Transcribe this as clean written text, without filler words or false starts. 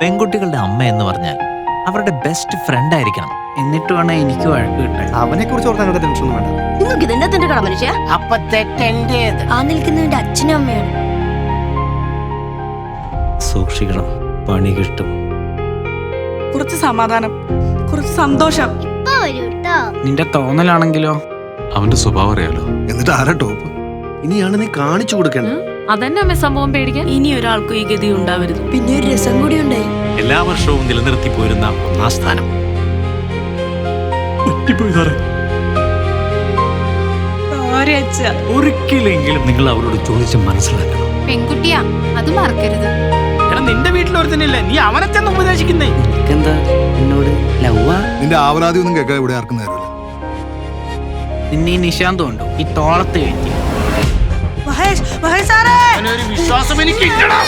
പെൺകുട്ടികളുടെ അമ്മ എന്ന് പറഞ്ഞാൽ അവരുടെ ബെസ്റ്റ് ഫ്രണ്ട് ആയിരിക്കണം. എന്നിട്ട് വേണം എനിക്ക് വഴക്ക് കിട്ടാൻ. അവനെ കുറിച്ച് ഓർത്ത് അങ്ങനത്തെ ടെൻഷൻ ഒന്നും വേണ്ട. നിങ്ങൾക്ക് ഇതെന്നെ തന്നെ കട മനുഷ്യ. അപ്പൊ തെറ്റെന്റേത്. ആ നിൽക്കുന്നതിന്റെ അച്ഛനും അമ്മയാണ്. സൂക്ഷിക്കണം, പണി കിട്ടും. കുറച്ച് സമാധാനം, കുറച്ച് സന്തോഷം. നിന്റെ തോന്നലാണെങ്കിലോ? അവന്റെ സ്വഭാവം അറിയാലോ. എന്നിട്ട് ആരാ ടോപ്പ്? ഇനിയാണ് നീ കാണിച്ചു കൊടുക്കേണ്ടത്. അതന്നെ അമ്മ സംഭവം പേടിക്കാൻ. ഇനി ഒരാൾക്കും ഈ ഗതി ഉണ്ടാവരുത്. പിന്നെ ഒരു രസം കൂടി ഉണ്ടായി. എല്ലാ വർഷവും നിലനിർത്തി പോരുന്ന ഒന്നാം സ്ഥാനം. ഒരിക്കലെങ്കിലും നിങ്ങൾ അവരോട് ചോദിച്ച് മനസ്സിലാക്കണം. പെൺകുട്ടിയാ, അത് മറക്കരുത്. എടാ നിന്റെ വീട്ടിലൊരുത്തനില്ലേ, നീ അവനെ ചെന്ന് ഉപദേശിക്കുന്നേ. എന്താ എന്നോട് ലവ്വാ? നിന്റെ ആവലാതി ഒന്നും കേൾക്കാൻ ഇവിടെ ആർക്കും നേരമില്ല. നിന്നെ ഈ നിശാന്ത് ഉണ്ടോ ഈ തോളത്ത് കയറ്റി? മഹേഷ് സാറേ, അവനൊരു വിശ്വാസം എനിക്കില്ലടാ.